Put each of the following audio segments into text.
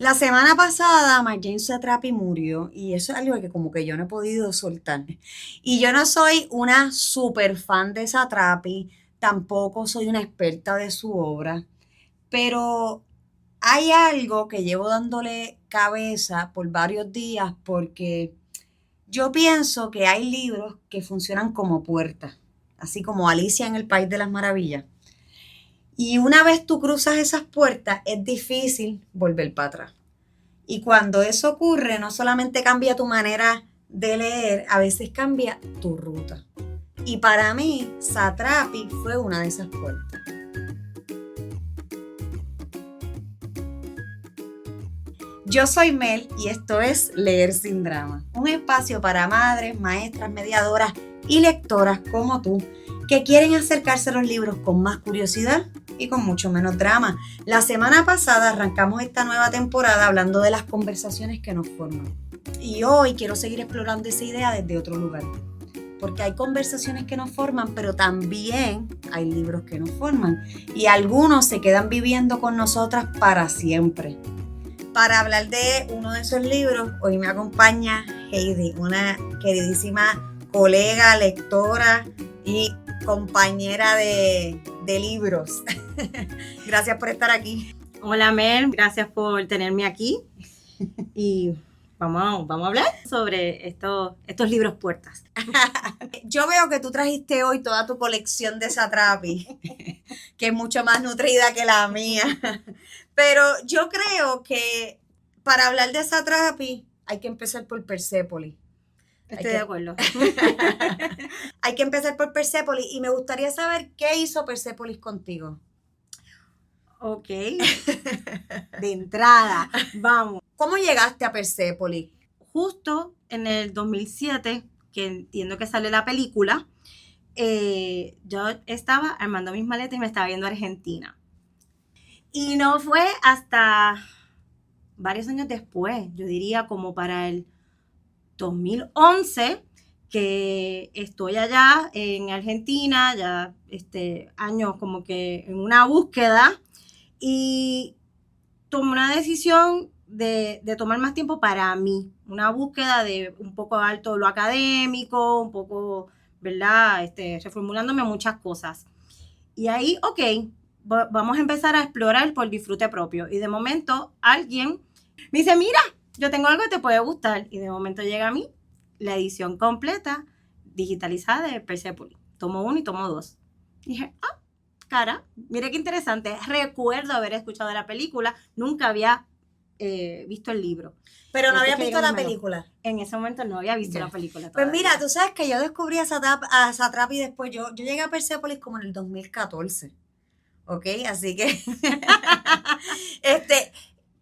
La semana pasada Marjane Satrapi murió y eso es algo que como que yo no he podido soltar. Y yo no soy una super fan de Satrapi, tampoco soy una experta de su obra, pero hay algo que llevo dándole cabeza por varios días porque yo pienso que hay libros que funcionan como puertas, así como Alicia en el País de las Maravillas. Y una vez tú cruzas esas puertas, es difícil volver para atrás. Y cuando eso ocurre, no solamente cambia tu manera de leer, a veces cambia tu ruta. Y para mí, Satrapi fue una de esas puertas. Yo soy Mel y esto es Leer sin Drama, un espacio para madres, maestras, mediadoras y lectoras como tú que quieren acercarse a los libros con más curiosidad y con mucho menos drama. La semana pasada arrancamos esta nueva temporada hablando de las conversaciones que nos forman. Y hoy quiero seguir explorando esa idea desde otro lugar. Porque hay conversaciones que nos forman, pero también hay libros que nos forman. Y algunos se quedan viviendo con nosotras para siempre. Para hablar de uno de esos libros, hoy me acompaña Heidi, una queridísima colega, lectora y compañera de libros. Gracias por estar aquí. Hola Mel, gracias por tenerme aquí y vamos a hablar sobre estos libros puertas. Yo veo que tú trajiste hoy toda tu colección de Satrapi, que es mucho más nutrida que la mía. Pero yo creo que para hablar de Satrapi hay que empezar por Persépolis. Estoy de acuerdo. Hay que empezar por Persépolis y me gustaría saber qué hizo Persépolis contigo. Ok, de entrada, vamos. ¿Cómo llegaste a Persépolis? Justo en el 2007, que entiendo que sale la película, yo estaba armando mis maletas y me estaba viendo a Argentina. Y no fue hasta varios años después, yo diría como para el 2011, que estoy allá en Argentina, ya años como que en una búsqueda, y tomé una decisión de tomar más tiempo para mí, una búsqueda de un poco alto lo académico, un poco, ¿verdad? Reformulándome muchas cosas. Y ahí, ok, vamos a empezar a explorar por disfrute propio. Y de momento alguien me dice, mira, yo tengo algo que te puede gustar. Y de momento llega a mí la edición completa, digitalizada de Persepolis. Tomo uno y tomo dos. Y dije, cara, mire qué interesante. Recuerdo haber escuchado la película, nunca había visto el libro. Pero no había visto la película. En ese momento no había visto la película todavía. Pues mira, tú sabes que yo descubrí a Satrapi después. Yo llegué a Persépolis como en el 2014. ¿Ok? Así que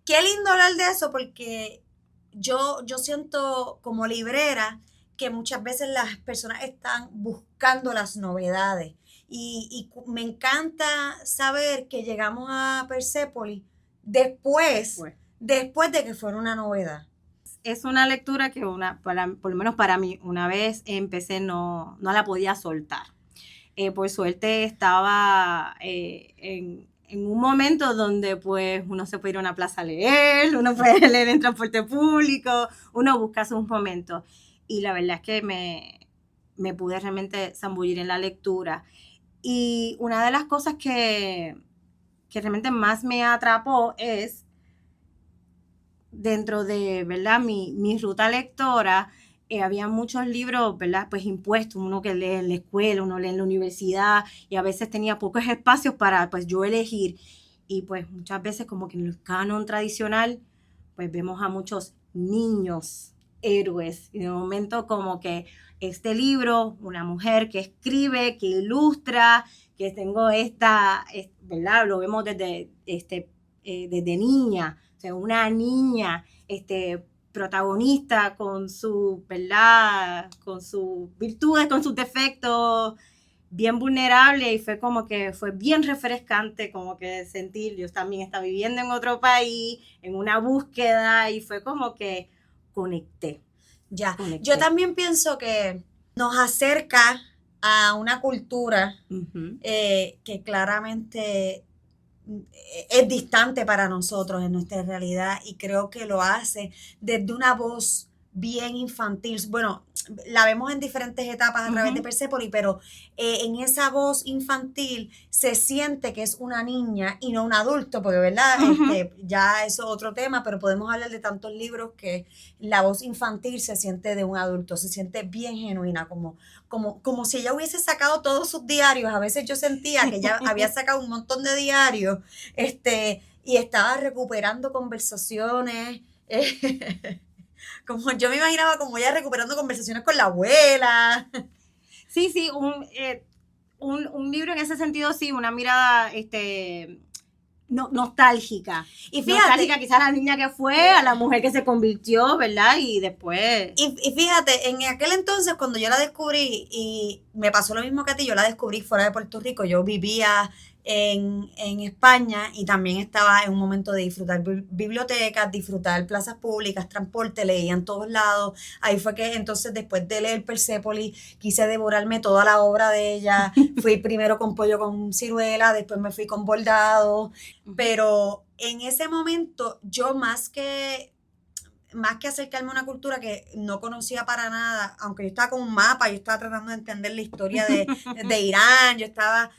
qué lindo hablar de eso porque yo siento como librera que muchas veces las personas están buscando las novedades y me encanta saber que llegamos a Persépolis después de que fuera una novedad. Es una lectura que por lo menos para mí, una vez empecé no la podía soltar. Por suerte estaba en un momento donde pues uno se puede ir a una plaza a leer, uno puede leer en transporte público, uno busca sus momentos. Y la verdad es que me pude realmente zambullir en la lectura. Y una de las cosas que realmente más me atrapó es dentro de, ¿verdad? Mi ruta lectora, había muchos libros, ¿verdad? Pues impuestos, uno que lee en la escuela, uno lee en la universidad, y a veces tenía pocos espacios para, pues, yo elegir. Y pues muchas veces como que en el canon tradicional, pues vemos a muchos niños héroes. Y de momento como que este libro, una mujer que escribe, que ilustra, que tengo ¿verdad? Lo vemos desde niña. O sea, una niña protagonista con su, ¿verdad? Con sus virtudes, con sus defectos, bien vulnerable, y fue bien refrescante como que sentir, yo también estaba viviendo en otro país, en una búsqueda, y fue como que conecté. Yo también pienso que nos acerca a una cultura que claramente es distante para nosotros en nuestra realidad y creo que lo hace desde una voz bien infantil. Bueno, la vemos en diferentes etapas a través de Persépolis, pero en esa voz infantil se siente que es una niña y no un adulto, porque verdad, ya eso es otro tema, pero podemos hablar de tantos libros que la voz infantil se siente de un adulto, se siente bien genuina, como si ella hubiese sacado todos sus diarios. A veces yo sentía que ella había sacado un montón de diarios, y estaba recuperando conversaciones. Como yo me imaginaba como ella recuperando conversaciones con la abuela. Sí, un libro en ese sentido, sí, una mirada nostálgica. Y fíjate, nostálgica quizás a la niña que fue, a la mujer que se convirtió, ¿verdad? Y después... Y fíjate, en aquel entonces cuando yo la descubrí, y me pasó lo mismo que a ti, yo la descubrí fuera de Puerto Rico, yo vivía en España y también estaba en un momento de disfrutar bibliotecas, disfrutar plazas públicas, transporte, leía en todos lados. Ahí fue que entonces después de leer Persépolis quise devorarme toda la obra de ella. Fui primero con Pollo con Ciruela, después me fui con Bordado, pero en ese momento yo más que acercarme a una cultura que no conocía para nada, aunque yo estaba con un mapa, yo estaba tratando de entender la historia de Irán, yo estaba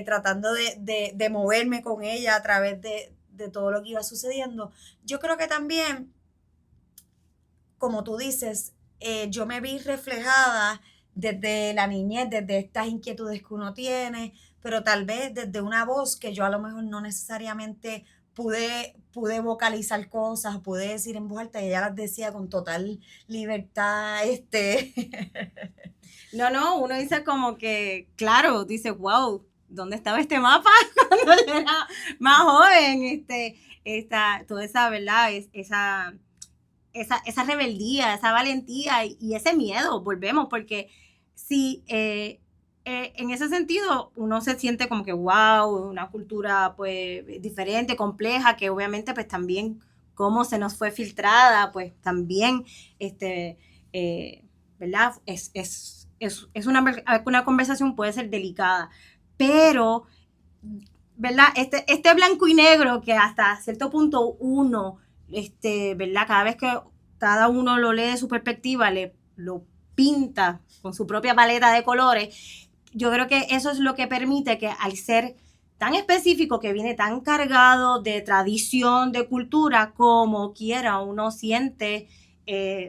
tratando de moverme con ella a través de todo lo que iba sucediendo. Yo creo que también, como tú dices, yo me vi reflejada desde la niñez, desde estas inquietudes que uno tiene, pero tal vez desde una voz que yo a lo mejor no necesariamente pude vocalizar cosas, pude decir en voz alta y ella las decía con total libertad. No, uno dice como que, claro, dice, wow, ¿dónde estaba este mapa cuando yo era más joven? Toda esa, ¿verdad? Esa rebeldía, esa valentía y ese miedo, volvemos, porque si en ese sentido uno se siente como que wow, una cultura pues diferente, compleja, que obviamente pues también cómo se nos fue filtrada, pues también, ¿verdad? Es una conversación puede ser delicada, pero, ¿verdad? Este blanco y negro que hasta cierto punto uno, ¿verdad? Cada uno lo lee de su perspectiva, lo pinta con su propia paleta de colores. Yo creo que eso es lo que permite que al ser tan específico, que viene tan cargado de tradición, de cultura, como quiera, uno siente...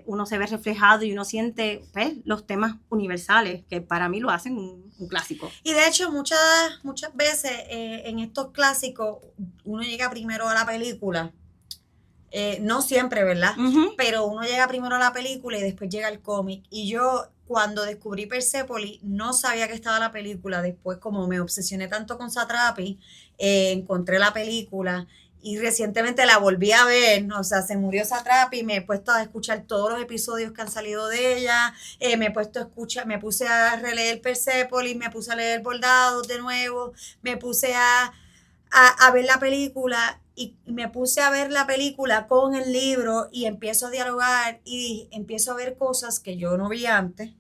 uno se ve reflejado y uno siente pues, los temas universales, que para mí lo hacen un clásico. Y de hecho muchas veces en estos clásicos uno llega primero a la película, no siempre, ¿verdad? Pero uno llega primero a la película y después llega el cómic. Y yo cuando descubrí Persépolis no sabía que estaba la película. Después como me obsesioné tanto con Satrapi, encontré la película. Y recientemente la volví a ver, o sea, se murió Satrapi y me he puesto a escuchar todos los episodios que han salido de ella, me puse a releer Persépolis, me puse a leer Bordados de nuevo, me puse a ver la película y me puse a ver la película con el libro y empiezo a dialogar y empiezo a ver cosas que yo no vi antes.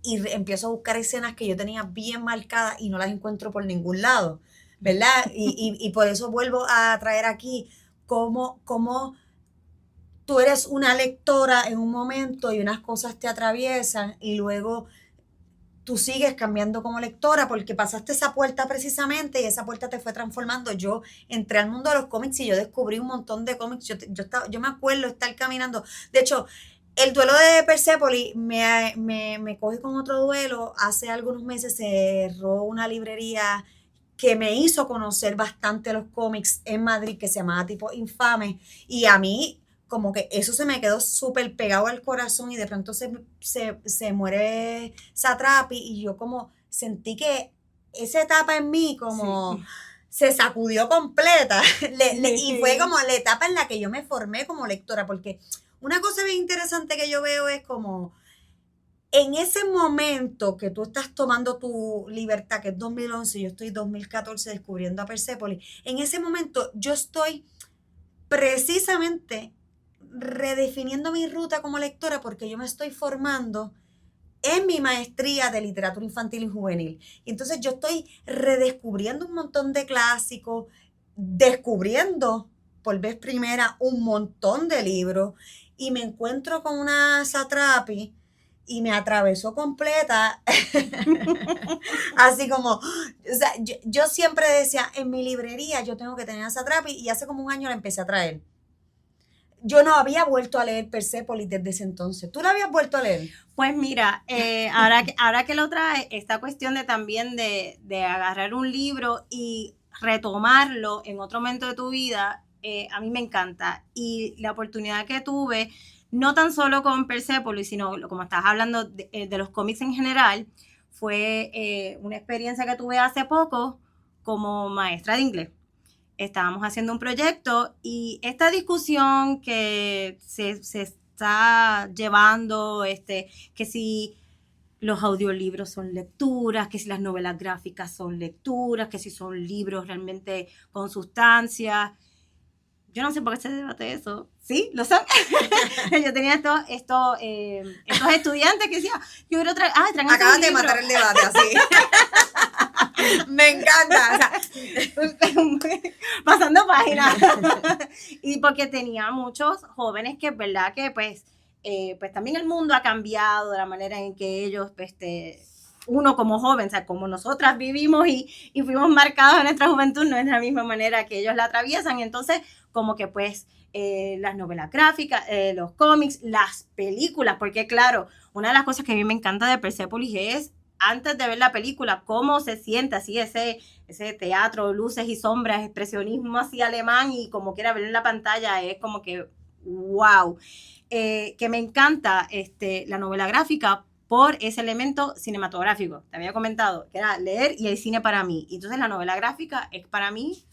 Y empiezo a buscar escenas que yo tenía bien marcadas y no las encuentro por ningún lado, ¿verdad? Y por eso vuelvo a traer aquí cómo tú eres una lectora en un momento y unas cosas te atraviesan y luego tú sigues cambiando como lectora porque pasaste esa puerta precisamente y esa puerta te fue transformando. Yo entré al mundo de los cómics y yo descubrí un montón de cómics. Yo me acuerdo estar caminando. De hecho, el duelo de Persépolis me coge con otro duelo. Hace algunos meses se cerró una librería que me hizo conocer bastante los cómics en Madrid, que se llamaba Tipo Infame, y a mí como que eso se me quedó súper pegado al corazón y de pronto se muere Satrapi y yo como sentí que esa etapa en mí como se sacudió completa y fue como la etapa en la que yo me formé como lectora, porque una cosa bien interesante que yo veo es como en ese momento que tú estás tomando tu libertad, que es 2011, yo estoy 2014 descubriendo a Persépolis, en ese momento yo estoy precisamente redefiniendo mi ruta como lectora porque yo me estoy formando en mi maestría de literatura infantil y juvenil. Y entonces yo estoy redescubriendo un montón de clásicos, descubriendo por vez primera un montón de libros y me encuentro con una Satrapi y me atravesó completa, así como, o sea, yo siempre decía, en mi librería yo tengo que tener a Satrapi y hace como un año la empecé a traer. Yo no había vuelto a leer Persépolis desde ese entonces. ¿Tú la habías vuelto a leer? Pues mira, ahora que lo trae, esta cuestión de también de agarrar un libro y retomarlo en otro momento de tu vida, a mí me encanta. Y la oportunidad que tuve, no tan solo con Persépolis, sino como estás hablando de los cómics en general, fue una experiencia que tuve hace poco como maestra de inglés. Estábamos haciendo un proyecto y esta discusión que se está llevando, que si los audiolibros son lecturas, que si las novelas gráficas son lecturas, que si son libros realmente con sustancia. Yo no sé por qué se debate eso. Sí, lo son. Yo tenía estos estudiantes que decían, yo quiero traer, acaban de matar el debate así. Me encanta. O sea, pasando páginas. Y porque tenía muchos jóvenes que es verdad que pues también el mundo ha cambiado de la manera en que ellos, uno como joven, o sea, como nosotras vivimos y fuimos marcados en nuestra juventud, no es la misma manera que ellos la atraviesan. Entonces, como que pues las novelas gráficas, los cómics, las películas, porque claro, una de las cosas que a mí me encanta de Persépolis es antes de ver la película, cómo se siente así ese teatro, luces y sombras, expresionismo así alemán y como quiera ver en la pantalla, es como que wow. Que me encanta la novela gráfica por ese elemento cinematográfico. Te había comentado que era leer y el cine para mí. Y entonces la novela gráfica es para mí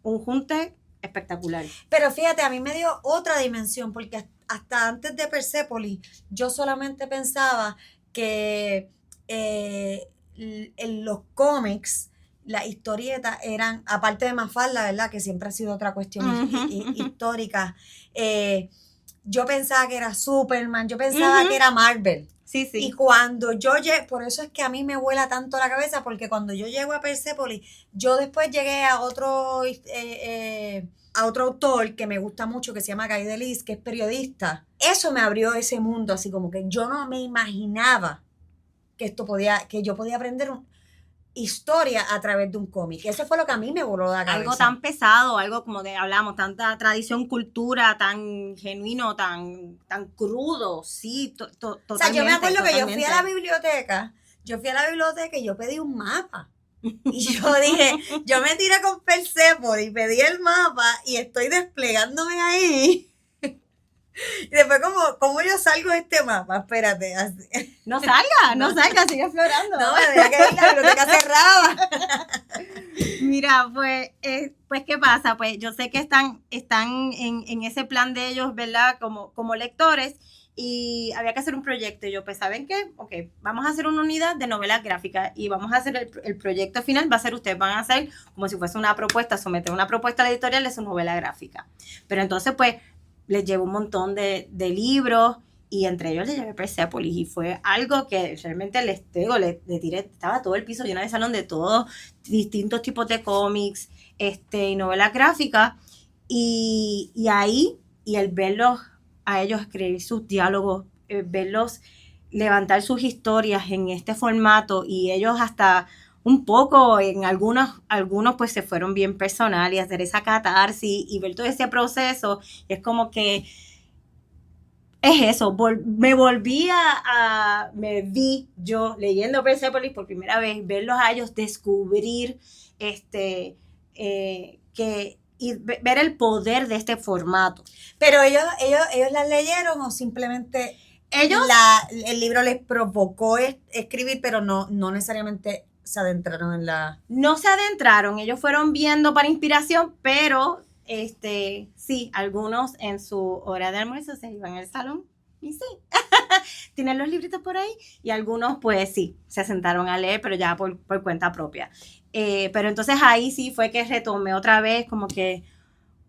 un junte espectacular. Pero fíjate, a mí me dio otra dimensión, porque hasta antes de Persépolis yo solamente pensaba que en los cómics las historietas eran, aparte de Mafalda, ¿verdad? Que siempre ha sido otra cuestión histórica. Yo pensaba que era Superman, yo pensaba que era Marvel. Sí, sí. Y cuando yo llegué, por eso es que a mí me vuela tanto la cabeza, porque cuando yo llego a Persépolis, yo después llegué a otro autor que me gusta mucho, que se llama Guy Delis, que es periodista. Eso me abrió ese mundo, así como que yo no me imaginaba que yo podía aprender historia a través de un cómic. Eso fue lo que a mí me voló la cabeza. Algo tan pesado, algo como hablamos, tanta tradición, cultura, tan genuino, tan crudo, sí, totalmente. O sea, yo me acuerdo que yo fui a la biblioteca y yo pedí un mapa. Y yo dije, yo me tiré con Persépolis y pedí el mapa y estoy desplegándome ahí. Y después, ¿cómo yo salgo de este mapa? Espérate. Así. No salga, sigue explorando. No, me deja que la biblioteca cerrada. Mira, pues, ¿qué pasa? Pues yo sé que están en ese plan de ellos, ¿verdad? Como lectores, y había que hacer un proyecto. Y yo, pues, ¿saben qué? Ok, vamos a hacer una unidad de novelas gráficas y vamos a hacer el proyecto final, va a ser, ustedes van a hacer como si fuese una propuesta, someter una propuesta a la editorial de su novela gráfica. Pero entonces, pues, les llevo un montón de libros y entre ellos les llevé Persépolis y fue algo que realmente le tiré, estaba todo el piso lleno de salón de todos distintos tipos de cómics y novelas gráficas y ahí, y el verlos a ellos escribir sus diálogos, verlos levantar sus historias en este formato y ellos hasta un poco, en algunos pues se fueron bien personal y hacer esa catarsis y ver todo ese proceso, es como que es eso, me vi yo leyendo Persépolis por primera vez, verlos a ellos descubrir y ver el poder de este formato. Pero ellos las leyeron o simplemente el libro les provocó escribir, pero no necesariamente se adentraron en la... No se adentraron, ellos fueron viendo para inspiración, pero sí, algunos en su hora de almuerzo se iban al salón y sí, tienen los libritos por ahí y algunos pues sí, se sentaron a leer, pero ya por cuenta propia. Pero entonces ahí sí fue que retomé otra vez como que,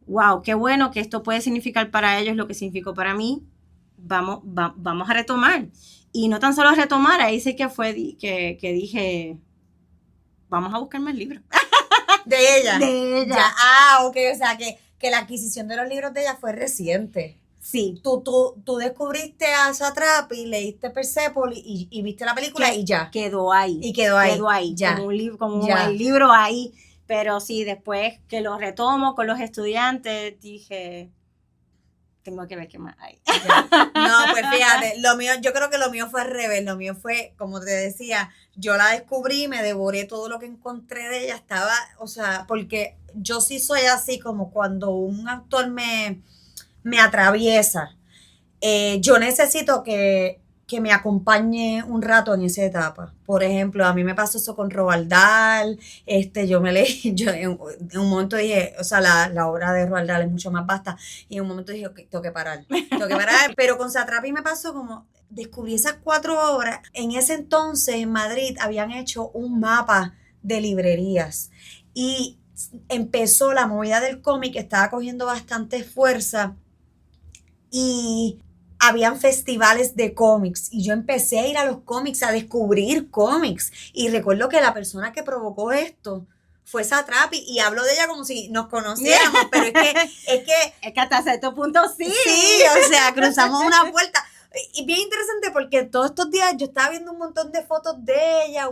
wow, qué bueno que esto puede significar para ellos lo que significó para mí, vamos a retomar. Y no tan solo retomar, ahí sí que fue que dije, vamos a buscarme el libro. De ella. De ella. Ya, ok, o sea que la adquisición de los libros de ella fue reciente. Sí. Tú descubriste a Satrapi, leíste Persepolis y viste la película y ya. Quedó ahí. Y quedó ahí. Ya. Como el libro ahí. Pero sí, después que lo retomo con los estudiantes, dije, tengo que ver qué más hay. No, pues fíjate, yo creo que lo mío fue al revés, lo mío fue, como te decía, yo la descubrí, me devoré todo lo que encontré de ella, estaba, o sea, porque yo sí soy así, como cuando un autor me atraviesa, yo necesito que me acompañe un rato en esa etapa. Por ejemplo, a mí me pasó eso con Roald Dahl, yo en un momento dije, o sea, la obra de Roald Dahl es mucho más vasta, y en un momento dije, okay, tengo que parar, pero con Satrapi me pasó como, descubrí esas 4 obras, en ese entonces en Madrid habían hecho un mapa de librerías, y empezó la movida del cómic, estaba cogiendo bastante fuerza, y habían festivales de cómics y yo empecé a ir a los cómics, a descubrir cómics. Y recuerdo que la persona que provocó esto fue Satrapi y hablo de ella como si nos conociéramos, pero es que hasta cierto punto sí. Sí, o sea, cruzamos una puerta. Y bien interesante porque todos estos días yo estaba viendo un montón de fotos de ella,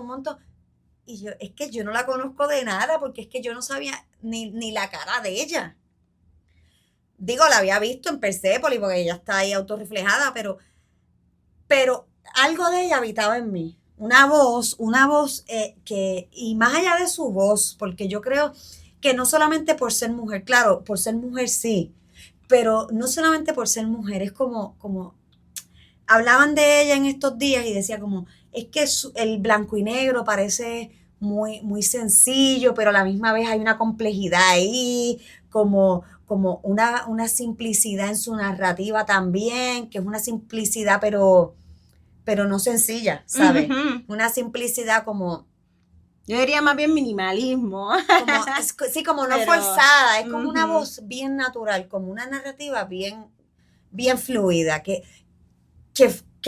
y es que yo no la conozco de nada porque es que yo no sabía ni la cara de ella. Digo, la había visto en Persepolis porque ella está ahí autorreflejada, pero algo de ella habitaba en mí. Una voz y más allá de su voz, porque yo creo que no solamente por ser mujer, claro, por ser mujer sí, pero no solamente por ser mujer, es como hablaban de ella en estos días y decía como, es que el blanco y negro parece muy, muy sencillo, pero a la misma vez hay una complejidad ahí, como una simplicidad en su narrativa también, que es una simplicidad pero no sencilla, ¿sabes? Uh-huh. Una simplicidad como... Yo diría más bien minimalismo. Como no forzada, es como una voz bien natural, como una narrativa bien fluida, que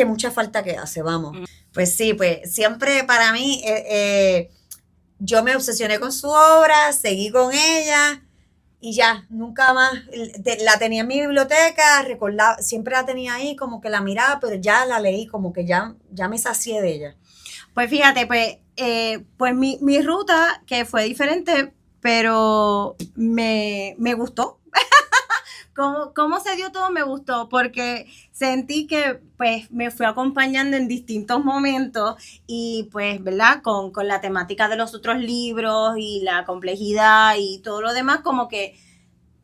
mucha falta que hace, vamos. Pues sí, pues siempre para mí, yo me obsesioné con su obra, seguí con ella y ya, nunca más, la tenía en mi biblioteca, recordaba, siempre la tenía ahí, como que la miraba, pero ya la leí, como que ya me sacié de ella. Pues fíjate, pues mi ruta, que fue diferente, pero me gustó. ¿Cómo se dio todo? Me gustó porque sentí que pues me fui acompañando en distintos momentos y pues, ¿verdad? Con la temática de los otros libros y la complejidad y todo lo demás, como que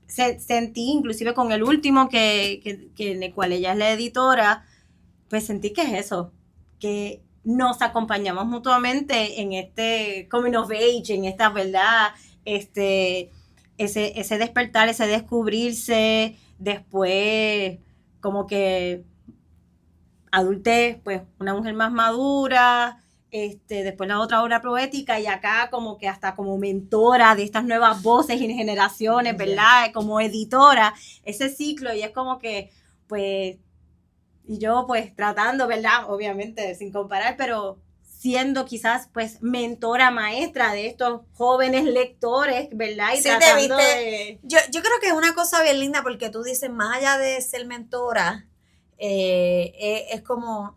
sentí, inclusive con el último que en el cual ella es la editora, pues sentí que es eso, que nos acompañamos mutuamente en este coming of age, en esta, ¿verdad? Ese despertar, ese descubrirse, después como que adultez, pues una mujer más madura, después la otra obra poética y acá como que hasta como mentora de estas nuevas voces y generaciones, ¿verdad? Como editora, ese ciclo y es como que pues, y yo pues tratando, ¿verdad? Obviamente sin comparar, pero siendo quizás pues mentora maestra de estos jóvenes lectores, ¿verdad? Y sí, tratando yo creo que es una cosa bien linda porque tú dices, más allá de ser mentora, es como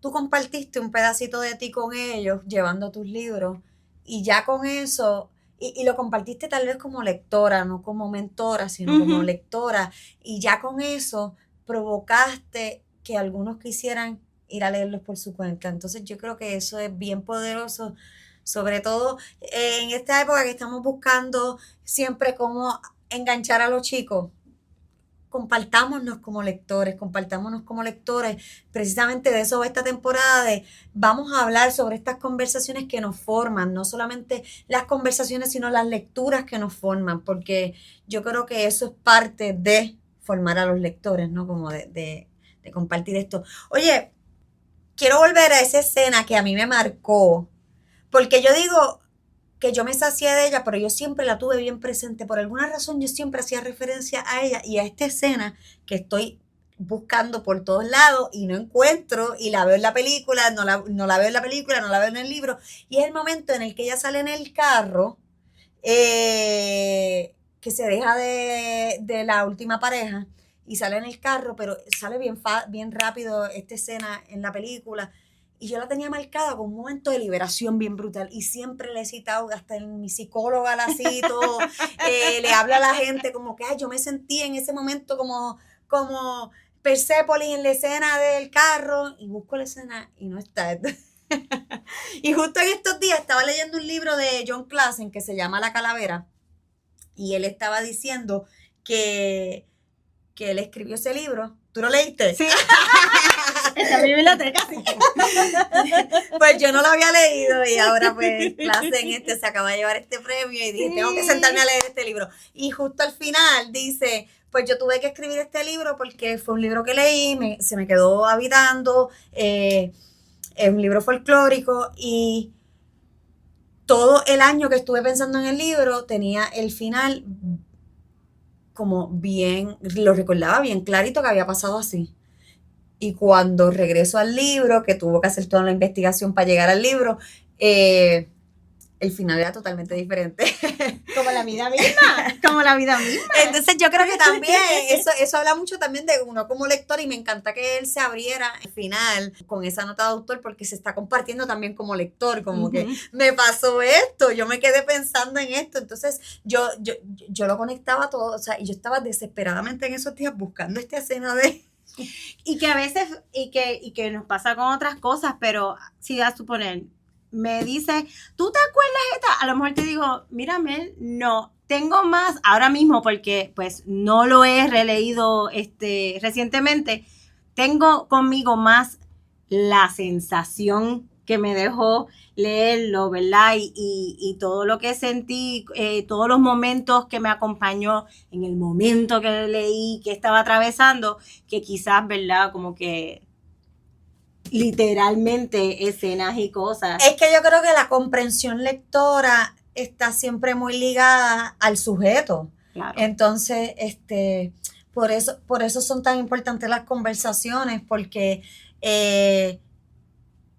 tú compartiste un pedacito de ti con ellos llevando tus libros y ya con eso, y lo compartiste tal vez como lectora, no como mentora, sino como lectora, y ya con eso provocaste que algunos quisieran ir a leerlos por su cuenta. Entonces yo creo que eso es bien poderoso, sobre todo en esta época que estamos buscando siempre cómo enganchar a los chicos. Compartámonos como lectores, precisamente de eso va esta temporada de vamos a hablar sobre estas conversaciones que nos forman, no solamente las conversaciones, sino las lecturas que nos forman, porque yo creo que eso es parte de formar a los lectores, ¿no? Como de compartir esto. Oye, quiero volver a esa escena que a mí me marcó, porque yo digo que yo me sacié de ella, pero yo siempre la tuve bien presente. Por alguna razón yo siempre hacía referencia a ella y a esta escena que estoy buscando por todos lados y no encuentro, y la veo en la película, no la veo en la película, no la veo en el libro, y es el momento en el que ella sale en el carro, que se deja de la última pareja y sale en el carro, pero sale bien rápido esta escena en la película, y yo la tenía marcada con un momento de liberación bien brutal, y siempre le he citado, hasta en mi psicóloga la cito, le habla a la gente como que, ay, yo me sentí en ese momento como Persépolis en la escena del carro, y busco la escena y no está. Y justo en estos días estaba leyendo un libro de John Klassen que se llama La Calavera, y él estaba diciendo que él escribió ese libro. ¿Tú lo leíste? Sí. Está en mi biblioteca, sí. Pues yo no lo había leído, y ahora pues Klassen se acaba de llevar este premio, y dije, tengo que sentarme a leer este libro. Y justo al final dice, pues yo tuve que escribir este libro porque fue un libro que leí, se me quedó habitando, es un libro folclórico, y todo el año que estuve pensando en el libro tenía el final como bien, lo recordaba bien clarito que había pasado así. Y cuando regreso al libro, que tuvo que hacer toda la investigación para llegar al libro, el final era totalmente diferente. Como la vida misma. Como la vida misma. Entonces yo creo que también, eso habla mucho también de uno como lector, y me encanta que él se abriera al final con esa nota de autor, porque se está compartiendo también como lector, como que me pasó esto, yo me quedé pensando en esto. Entonces yo lo conectaba todo, o sea, y yo estaba desesperadamente en esos días buscando esta escena de... Y que a veces, y que nos pasa con otras cosas, pero si a suponer, me dice, ¿tú te acuerdas de esta? A lo mejor te digo, mira, Mel, no, tengo más ahora mismo porque pues no lo he releído recientemente, tengo conmigo más la sensación que me dejó leerlo, ¿verdad? Y todo lo que sentí, todos los momentos que me acompañó en el momento que leí, que estaba atravesando, que quizás, ¿verdad? Como que literalmente escenas y cosas. Es que yo creo que la comprensión lectora está siempre muy ligada al sujeto. Claro. Entonces, por eso son tan importantes las conversaciones, porque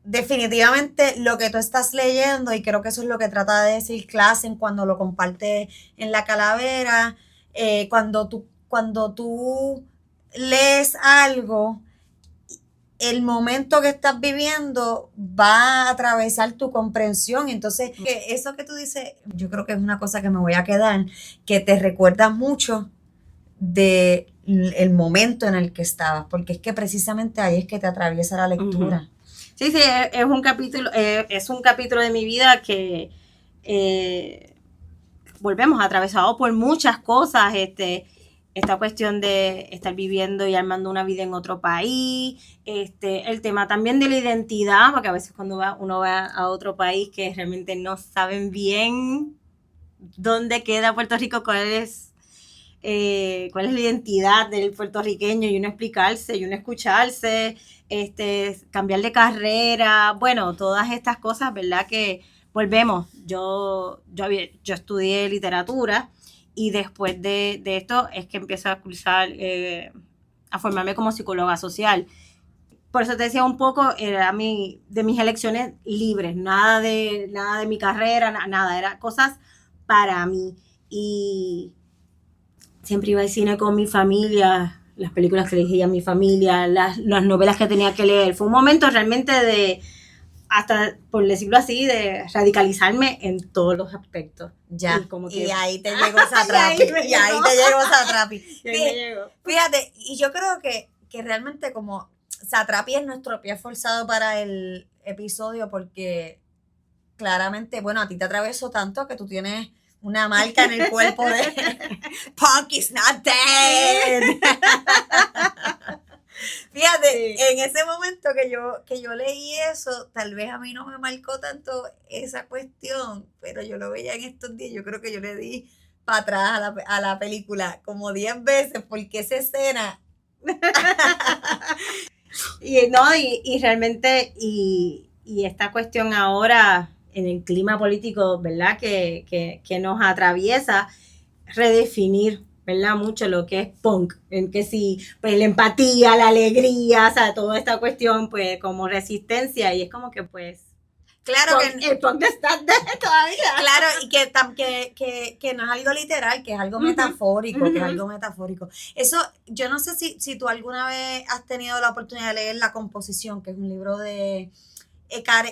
definitivamente lo que tú estás leyendo, y creo que eso es lo que trata de decir Klassen cuando lo comparte en La Calavera, cuando tú lees algo, el momento que estás viviendo va a atravesar tu comprensión. Entonces, eso que tú dices, yo creo que es una cosa que me voy a quedar, que te recuerda mucho de el momento en el que estabas, porque es que precisamente ahí es que te atraviesa la lectura. Uh-huh. Sí, es un capítulo de mi vida que volvemos atravesado por muchas cosas, esta cuestión de estar viviendo y armando una vida en otro país, el tema también de la identidad, porque a veces cuando uno va a otro país que realmente no saben bien dónde queda Puerto Rico, cuál es la identidad del puertorriqueño, y uno explicarse, y uno escucharse, cambiar de carrera, bueno, todas estas cosas, ¿verdad? Que volvemos, yo estudié literatura, y después de esto es que empiezo a cursar, a formarme como psicóloga social. Por eso te decía un poco, era de mis elecciones libres, nada de mi carrera, nada, era cosas para mí. Y siempre iba al cine con mi familia, las películas que elegía mi familia, las novelas que tenía que leer. Fue un momento realmente de, hasta por decirlo así, de radicalizarme en todos los aspectos. Ya, y ahí te llegó Satrapi. Y ahí te llegó Satrapi. Fíjate, y yo creo que realmente como Satrapi es nuestro pie forzado para el episodio, porque claramente, bueno, a ti te atravesó tanto que tú tienes una marca en el cuerpo de Punk is not dead. Fíjate, sí. En ese momento que yo leí eso, tal vez a mí no me marcó tanto esa cuestión, pero yo lo veía en estos días. Yo creo que yo le di para atrás a la película como 10 veces, porque esa escena... y realmente, y esta cuestión ahora en el clima político, ¿verdad? Que nos atraviesa, redefinir ¿verdad? Mucho lo que es punk, en que sí, pues la empatía, la alegría, o sea, toda esta cuestión, pues, como resistencia, y es como que, pues, Claro punk, que el punk está todavía. claro, y que no es algo literal, que es algo metafórico, que es algo metafórico. Eso, yo no sé si tú alguna vez has tenido la oportunidad de leer La Composición, que es un libro de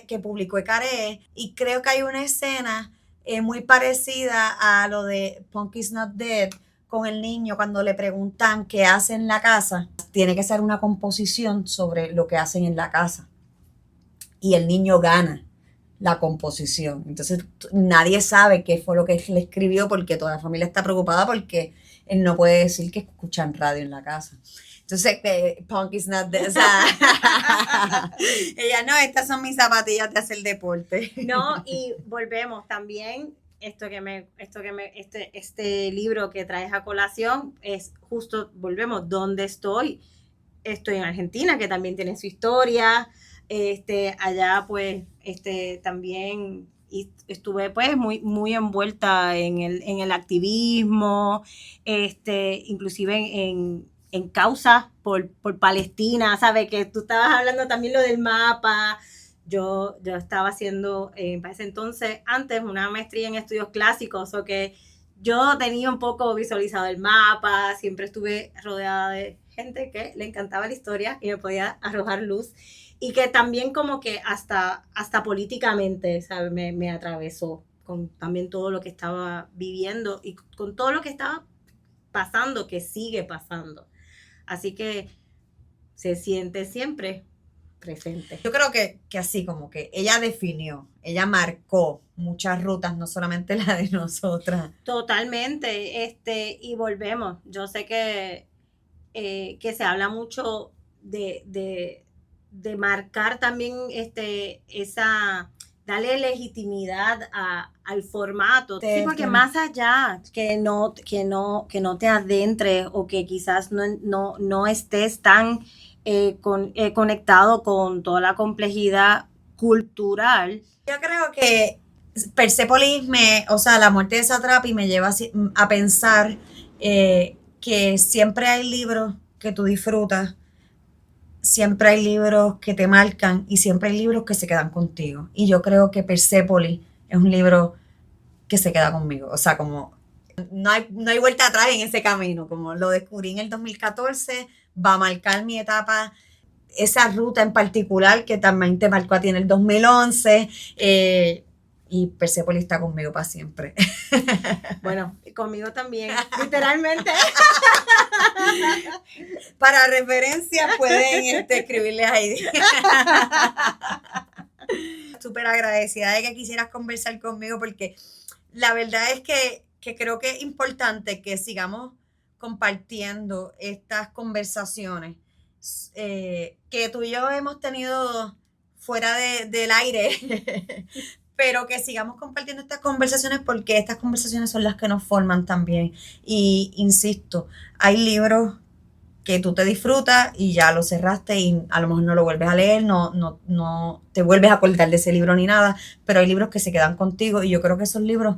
que publicó Ecaré, y creo que hay una escena muy parecida a lo de Punk is Not Dead, con el niño cuando le preguntan qué hace en la casa. Tiene que ser una composición sobre lo que hacen en la casa. Y el niño gana la composición. Entonces nadie sabe qué fue lo que él le escribió porque toda la familia está preocupada porque él no puede decir que escuchan radio en la casa. Entonces, punk is not dead. O sea, ella, no, estas son mis zapatillas de hacer deporte. No, y volvemos también, este libro que traes a colación es justo, volvemos, ¿dónde estoy? Estoy en Argentina, que también tiene su historia, allá pues, también estuve pues muy envuelta en el activismo, inclusive en causas por Palestina, ¿sabes? Que tú estabas hablando también lo del mapa. Yo estaba haciendo, para ese entonces, antes, una maestría en estudios clásicos, o que yo tenía un poco visualizado el mapa, siempre estuve rodeada de gente que le encantaba la historia y me podía arrojar luz, y que también como que hasta políticamente, ¿sabes? Me atravesó con también todo lo que estaba viviendo y con todo lo que estaba pasando, que sigue pasando. Así que se siente siempre presente. Yo creo que así como que ella definió, ella marcó muchas rutas, no solamente la de nosotras. Totalmente, y volvemos. Yo sé que se habla mucho de marcar también darle legitimidad al formato. Sí, porque más allá que no te adentres o que quizás no estés tan conectado con toda la complejidad cultural. Yo creo que Persepolis o sea, la muerte de Satrapi me lleva a pensar que siempre hay libros que tú disfrutas, siempre hay libros que te marcan y siempre hay libros que se quedan contigo. Y yo creo que Persepolis es un libro que se queda conmigo. O sea, como no hay vuelta atrás en ese camino. Como lo descubrí en el 2014, va a marcar mi etapa, esa ruta en particular que también te marcó a ti en el 2011. Y Persepolis está conmigo para siempre. Bueno, conmigo también, literalmente. Para referencia pueden escribirle a Heidi. Súper agradecida de que quisieras conversar conmigo porque la verdad es que creo que es importante que sigamos compartiendo estas conversaciones que tú y yo hemos tenido fuera del aire, pero que sigamos compartiendo estas conversaciones porque estas conversaciones son las que nos forman también. Y insisto, hay libros que tú te disfrutas y ya lo cerraste y a lo mejor no lo vuelves a leer, no te vuelves a acordar de ese libro ni nada, pero hay libros que se quedan contigo y yo creo que esos libros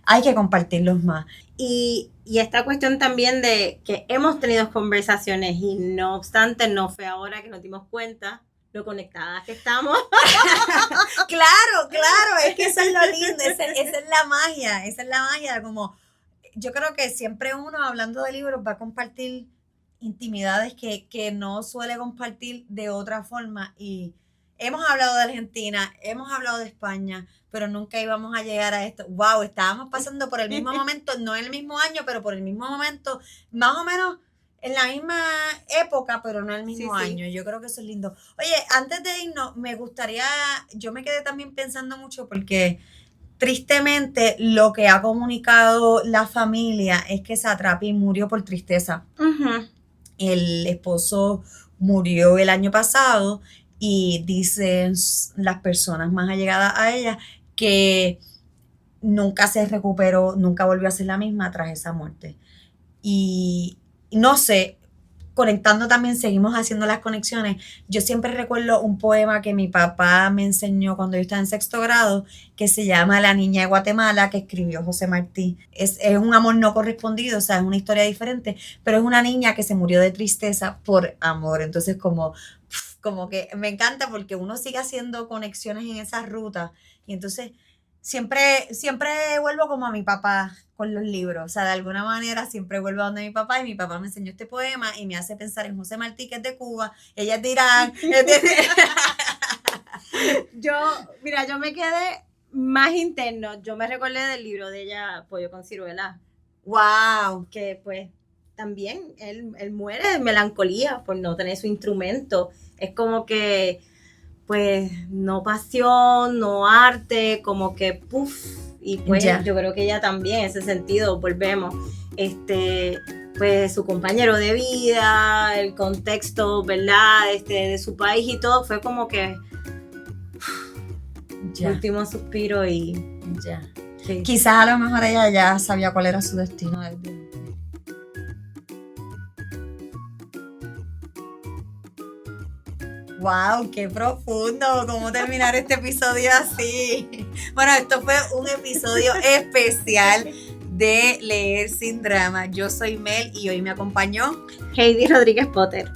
hay que compartirlos más. Y esta cuestión también de que hemos tenido conversaciones y no obstante no fue ahora que nos dimos cuenta lo conectadas que estamos. Claro, es que eso es lo lindo, esa es la magia, como yo creo que siempre uno hablando de libros va a compartir intimidades que no suele compartir de otra forma y hemos hablado de Argentina, hemos hablado de España, pero nunca íbamos a llegar a esto. Wow, estábamos pasando por el mismo momento, no en el mismo año, pero por el mismo momento, más o menos en la misma época, pero no el mismo año. Yo creo que eso es lindo. Oye, antes de irnos, yo me quedé también pensando mucho porque tristemente lo que ha comunicado la familia es que Satrapi murió por tristeza. Uh-huh. El esposo murió el año pasado y dicen las personas más allegadas a ella que nunca se recuperó, nunca volvió a ser la misma tras esa muerte. Y no sé, conectando también, seguimos haciendo las conexiones. Yo siempre recuerdo un poema que mi papá me enseñó cuando yo estaba en 6º grado, que se llama La niña de Guatemala, que escribió José Martí. Es un amor no correspondido, o sea, es una historia diferente, pero es una niña que se murió de tristeza por amor. Entonces, como que me encanta porque uno sigue haciendo conexiones en esas rutas y entonces siempre vuelvo como a mi papá con los libros, o sea, de alguna manera siempre vuelvo a donde mi papá y mi papá me enseñó este poema y me hace pensar en José Martí, que es de Cuba, ella es de Irán. Yo me quedé más interno, yo me recordé del libro de ella, Pollo con ciruela. ¡Wow! Que pues también él muere de melancolía por no tener su instrumento. Es como que, pues, no pasión, no arte, como que, puff. Y pues yo creo que ella también, en ese sentido, volvemos. Pues su compañero de vida, el contexto, ¿verdad? De su país y todo, fue como que último suspiro y ya. Sí. Quizás a lo mejor ella ya sabía cuál era su destino del día. ¡Wow! ¡Qué profundo! ¿Cómo terminar este episodio así? Bueno, esto fue un episodio especial de Leer Sin Drama. Yo soy Mel y hoy me acompañó Heidi Rodríguez Potter.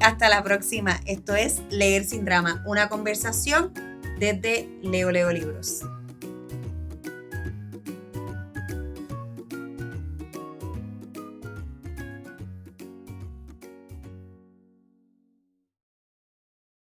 Hasta la próxima. Esto es Leer Sin Drama, una conversación desde Leo Libros.